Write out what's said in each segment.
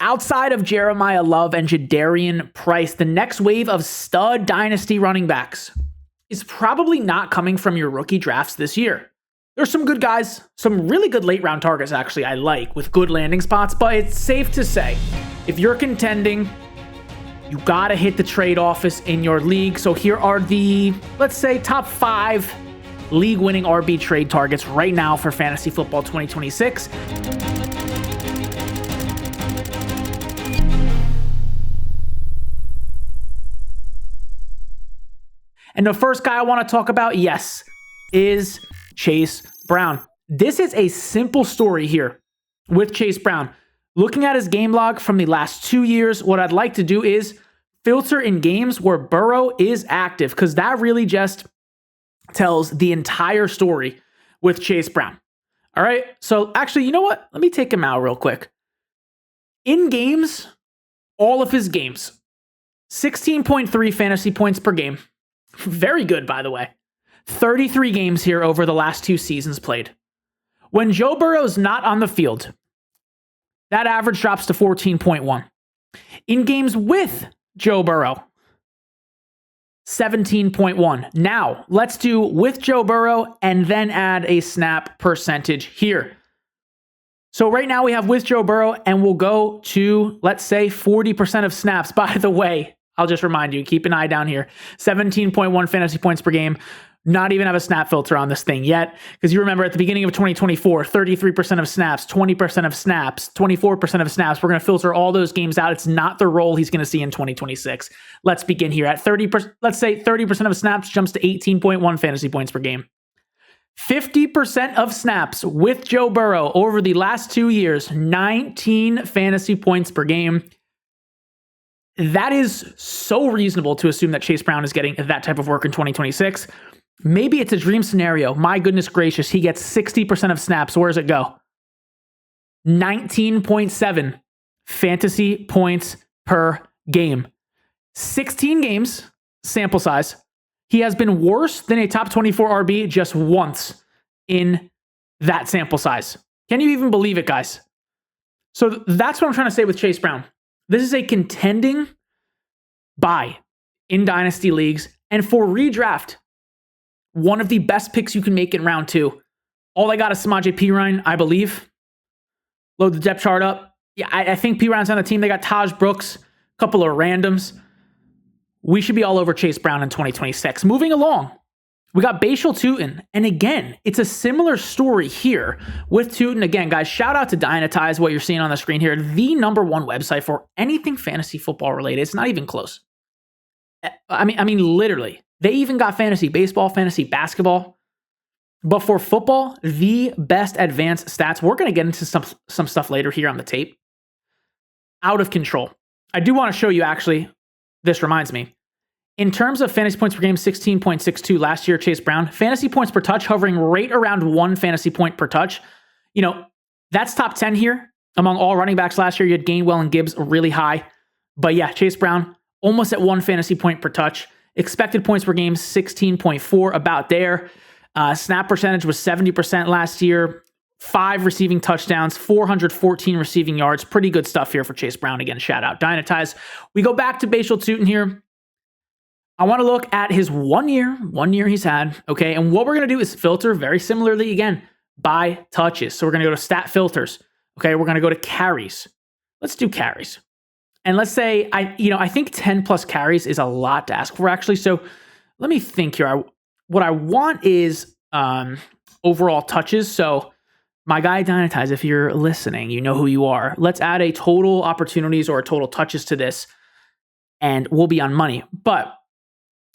outside of Jeremiah Love and Jadarian Price, the next wave of stud dynasty running backs is probably not coming from your rookie drafts this year. There's some good guys, some really good late round targets actually I like with good landing spots, but it's safe to say if you're contending, you gotta hit the trade office in your league. So here are the, let's say, top 5 league-winning RB trade targets right now for Fantasy Football 2026. And the first guy I want to talk about, yes, is Chase Brown. This is a simple story here with Chase Brown. Looking at his game log from the last 2 years, what I'd like to do is filter in games where Burrow is active, because that really just tells the entire story with Chase Brown. All right, so actually, you know what? Let me take him out real quick. In games, all of his games, 16.3 fantasy points per game. Very good, by the way. 33 games here over the last 2 seasons played. When Joe Burrow's not on the field, that average drops to 14.1. In games with Joe Burrow, 17.1. Now, let's do with Joe Burrow and then add a snap percentage here. So right now we have with Joe Burrow, and we'll go to, let's say, 40% of snaps. By the way, I'll just remind you, keep an eye down here. 17.1 fantasy points per game. Not even have a snap filter on this thing yet, because you remember at the beginning of 2024, 33% of snaps, 20% of snaps, 24% of snaps. We're going to filter all those games out. It's not the role he's going to see in 2026. Let's begin here at 30%. Let's say 30% of snaps jumps to 18.1 fantasy points per game. 50% of snaps with Joe Burrow over the last 2 years, 19 fantasy points per game. That is so reasonable to assume that Chase Brown is getting that type of work in 2026. Maybe it's a dream scenario. My goodness gracious, he gets 60% of snaps. Where does it go? 19.7 fantasy points per game. 16 games, sample size. He has been worse than a top 24 RB just once in that sample size. Can you even believe it, guys? So that's what I'm trying to say with Chase Brown. This is a contending buy in dynasty leagues, and for redraft, one of the best picks you can make in round 2. All I got is Samaje Perine, I believe. Load the depth chart up. Yeah, I think Perine's on the team. They got Taj Brooks, a couple of randoms. We should be all over Chase Brown in 2026. Moving along, we got Bhayshul Tuten. And again, it's a similar story here with Tuten. Again, guys, shout out to Dynasty, what you're seeing on the screen here. The #1 website for anything fantasy football related. It's not even close. I mean, literally. They even got fantasy baseball, fantasy basketball. But for football, the best advanced stats. We're going to get into some stuff later here on the tape. Out of control. I do want to show you, actually, this reminds me. In terms of fantasy points per game, 16.62 last year, Chase Brown. Fantasy points per touch hovering right around 1 fantasy point per touch. You know, that's top 10 here among all running backs last year. You had Gainwell and Gibbs really high. But yeah, Chase Brown almost at 1 fantasy point per touch. Expected points per game, 16.4, about there. Snap percentage was 70% last year. 5 receiving touchdowns, 414 receiving yards. Pretty good stuff here for Chase Brown. Again, shout out Dynasty. We go back to Bhayshul Tuten here. I want to look at his 1 year he's had, okay? And what we're going to do is filter very similarly, again, by touches. So we're going to go to stat filters, okay? We're going to go to carries. Let's do carries. And let's say, I think 10 plus carries is a lot to ask for, actually. So let me think here. What I want is overall touches. So my guy Dynasty, if you're listening, you know who you are. Let's add a total opportunities or a total touches to this, and we'll be on money. But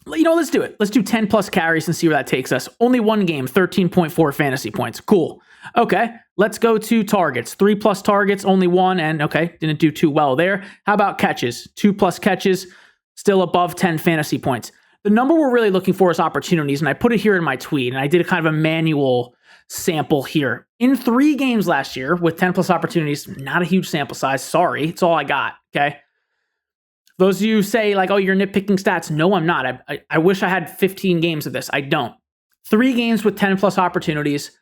let's do it. Let's do 10 plus carries and see where that takes us. Only 1 game, 13.4 fantasy points. Cool. Okay, let's go to targets. 3 plus targets, only 1, and okay, didn't do too well there. How about catches? 2 plus catches, still above 10 fantasy points. The number we're really looking for is opportunities, and I put it here in my tweet, and I did a kind of a manual sample here. In 3 games last year with 10 plus opportunities, not a huge sample size. Sorry, it's all I got, okay? Those of you say like, oh, you're nitpicking stats. No, I'm not. I wish I had 15 games of this. I don't. 3 games with 10 plus opportunities,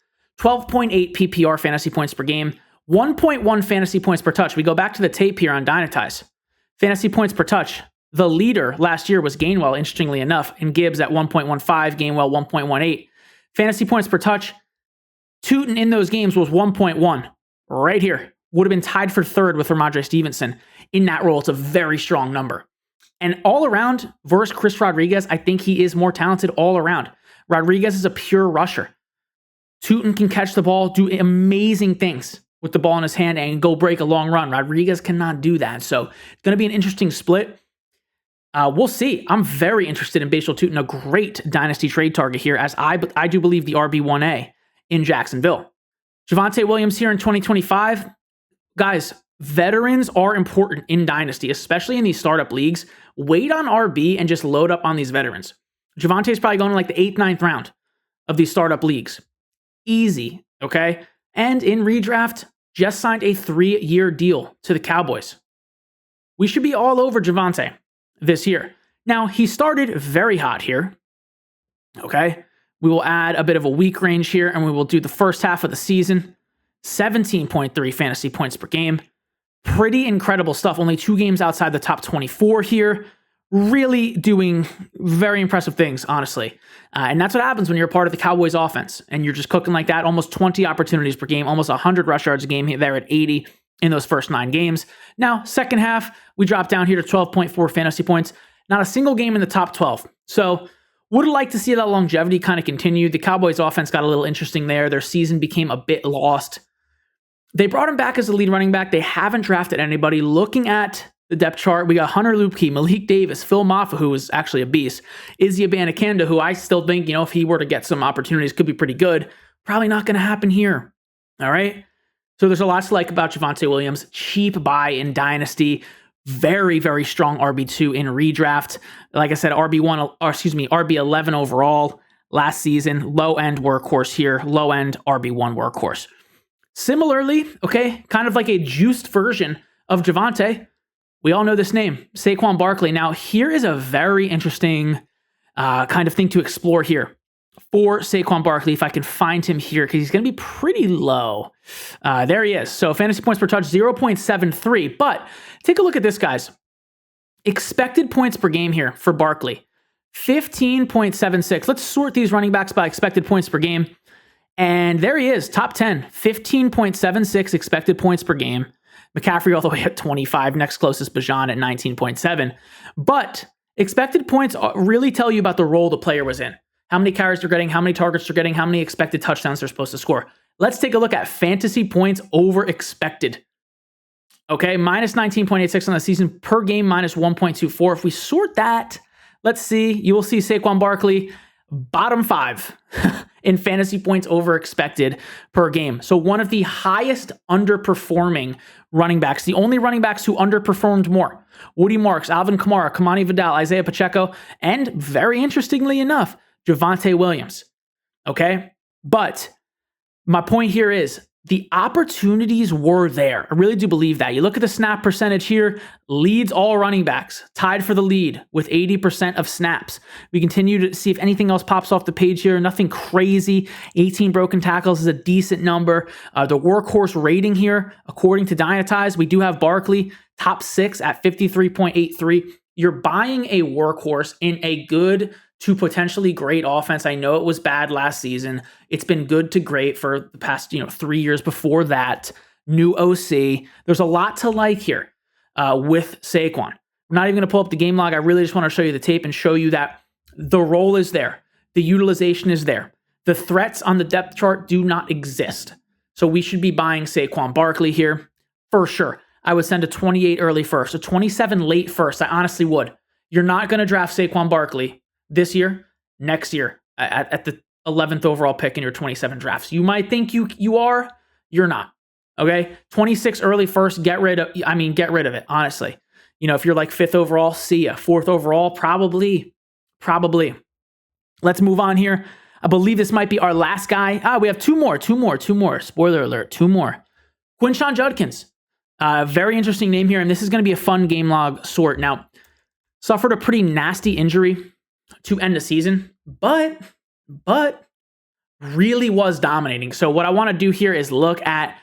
12.8 PPR fantasy points per game, 1.1 fantasy points per touch. We go back to the tape here on Dynatize. Fantasy points per touch. The leader last year was Gainwell, interestingly enough, and Gibbs at 1.15, Gainwell 1.18. Fantasy points per touch. Tuten in those games was 1.1. Right here. Would have been tied for third with Ramondre Stevenson in that role. It's a very strong number. And all around versus Chris Rodriguez, I think he is more talented all around. Rodriguez is a pure rusher. Tuten can catch the ball, do amazing things with the ball in his hand, and go break a long run. Rodriguez cannot do that. So it's going to be an interesting split. We'll see. I'm very interested in Bhayshul Tuten, a great dynasty trade target here, as I do believe the RB1A in Jacksonville. Javonte Williams here in 2025. Guys, veterans are important in dynasty, especially in these startup leagues. Wait on RB and just load up on these veterans. Javonte is probably going to like the 8th, 9th round of these startup leagues. Easy, okay? And in redraft, just signed a 3-year deal to the Cowboys. We should be all over Javonte this year. Now, he started very hot here, okay? We will add a bit of a week range here, and we will do the first half of the season. 17.3 fantasy points per game. Pretty incredible stuff. Only 2 games outside the top 24 here. Really doing very impressive things, honestly. And that's what happens when you're a part of the Cowboys offense and you're just cooking like that. Almost 20 opportunities per game, almost 100 rush yards a game there at 80 in those first 9 games. Now, second half, we drop down here to 12.4 fantasy points. Not a single game in the top 12. So would have liked to see that longevity kind of continue. The Cowboys offense got a little interesting there. Their season became a bit lost. They brought him back as the lead running back. They haven't drafted anybody. Looking at the depth chart, we got Hunter Lupke, Malik Davis, Phil Maffa, who is actually a beast, Izzy Abanikanda, who I still think, if he were to get some opportunities, could be pretty good. Probably not going to happen here. All right? So there's a lot to like about Javonte Williams. Cheap buy in Dynasty. Very, very strong RB2 in redraft. Like I said, RB11 overall last season. Low-end workhorse here. Low-end RB1 workhorse. Similarly, okay, kind of like a juiced version of Javonte. We all know this name, Saquon Barkley. Now, here is a very interesting kind of thing to explore here for Saquon Barkley, if I can find him here, because he's going to be pretty low. There he is. So fantasy points per touch, 0.73. But take a look at this, guys. Expected points per game here for Barkley, 15.76. Let's sort these running backs by expected points per game. And there he is, top 10, 15.76 expected points per game. McCaffrey all the way at 25, next closest Bijan at 19.7. But expected points really tell you about the role the player was in. How many carries they're getting, how many targets they're getting, how many expected touchdowns they're supposed to score. Let's take a look at fantasy points over expected. Okay, minus 19.86 on the season, per game minus 1.24. If we sort that, let's see, you will see Saquon Barkley, bottom 5 in fantasy points over expected per game. So one of the highest underperforming running backs, the only running backs who underperformed more. Woody Marks, Alvin Kamara, Kamani Vidal, Isaiah Pacheco, and very interestingly enough, Javonte Williams. Okay? But my point here is the opportunities were there. I really do believe that. You look at the snap percentage here, leads all running backs, tied for the lead with 80% of snaps. We continue to see if anything else pops off the page here. Nothing crazy. 18 broken tackles is a decent number. The workhorse rating here, according to Dynatize, we do have Barkley, top 6 at 53.83. You're buying a workhorse in a good to potentially great offense. I know it was bad last season. It's been good to great for the past, 3 years before that. New OC. There's a lot to like here with Saquon. I'm not even going to pull up the game log. I really just want to show you the tape and show you that the role is there. The utilization is there. The threats on the depth chart do not exist. So we should be buying Saquon Barkley here for sure. I would send a 28 early first, a 27 late first. I honestly would. You're not going to draft Saquon Barkley this year, next year, at the 11th overall pick in your 27 drafts. You might think you are, you're not. Okay? 26 early first, get rid of it, honestly. If you're like 5th overall, see ya. 4th overall, probably. Let's move on here. I believe this might be our last guy. We have two more. Spoiler alert, 2 more. Quinshon Judkins. Very interesting name here, and this is going to be a fun game log sort. Now, suffered a pretty nasty injury to end the season, but really was dominating. So what I want to do here is look at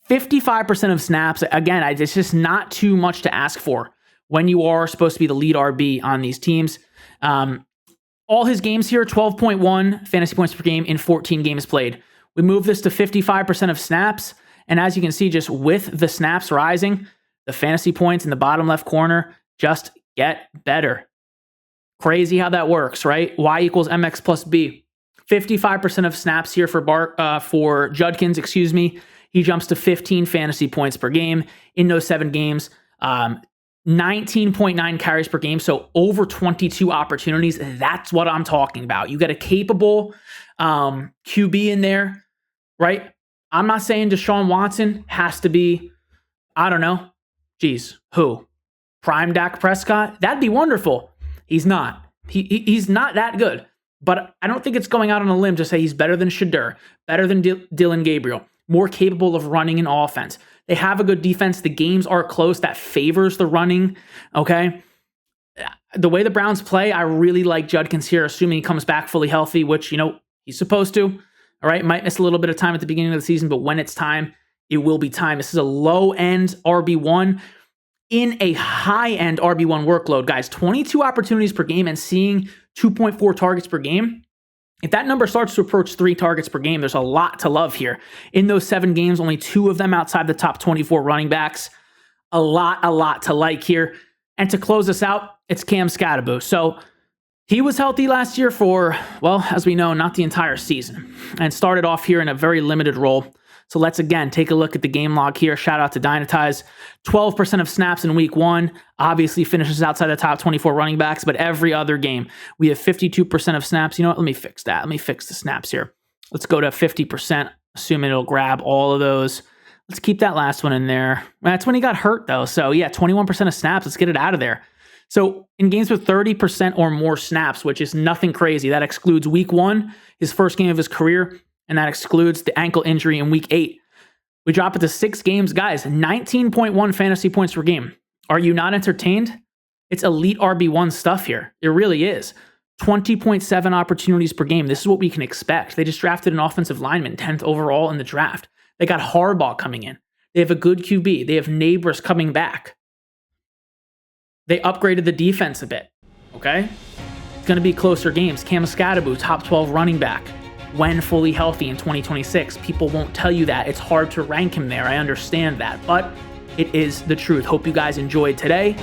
55% of snaps. Again, it's just not too much to ask for when you are supposed to be the lead RB on these teams. All his games here, 12.1 fantasy points per game in 14 games played. We move this to 55% of snaps. And as you can see, just with the snaps rising, the fantasy points in the bottom left corner just get better. Crazy how that works, right? Y equals MX plus B. 55% of snaps here for Judkins, He jumps to 15 fantasy points per game in those 7 games. 19.9 carries per game, so over 22 opportunities. That's what I'm talking about. You get a capable QB in there, right? I'm not saying Deshaun Watson has to be, I don't know, who? Prime Dak Prescott? That'd be wonderful. He's not. He's not that good. But I don't think it's going out on a limb to say he's better than Shadur, better than Dylan Gabriel, more capable of running an offense. They have a good defense. The games are close. That favors the running, okay? The way the Browns play, I really like Judkins here, assuming he comes back fully healthy, which, he's supposed to, all right? Might miss a little bit of time at the beginning of the season, but when it's time, it will be time. This is a low-end RB1 in a high-end RB1 workload. Guys, 22 opportunities per game and seeing 2.4 targets per game. If that number starts to approach 3 targets per game, there's a lot to love here. In those 7 games, only 2 of them outside the top 24 running backs. A lot to like here. And to close us out, it's Cam Skattebo. So he was healthy last year for, well, as we know, not the entire season. And started off here in a very limited role. So let's again take a look at the game log here. Shout out to Dynasty. 12% of snaps in week 1. Obviously finishes outside the top 24 running backs, but every other game we have 52% of snaps. You know what? Let me fix that. Let me fix the snaps here. Let's go to 50%, assuming it'll grab all of those. Let's keep that last one in there. That's when he got hurt though. So yeah, 21% of snaps. Let's get it out of there. So in games with 30% or more snaps, which is nothing crazy, that excludes week 1, his first game of his career, and that excludes the ankle injury in week 8. We drop it to 6 games. Guys, 19.1 fantasy points per game. Are you not entertained? It's elite RB1 stuff here. It really is. 20.7 opportunities per game. This is what we can expect. They just drafted an offensive lineman, 10th overall in the draft. They got Harbaugh coming in. They have a good QB. They have Neighbors coming back. They upgraded the defense a bit. Okay? It's going to be closer games. Cam Skattebo, top 12 running back. When fully healthy in 2026. People won't tell you that. It's hard to rank him there. I understand that, but it is the truth. Hope you guys enjoyed today.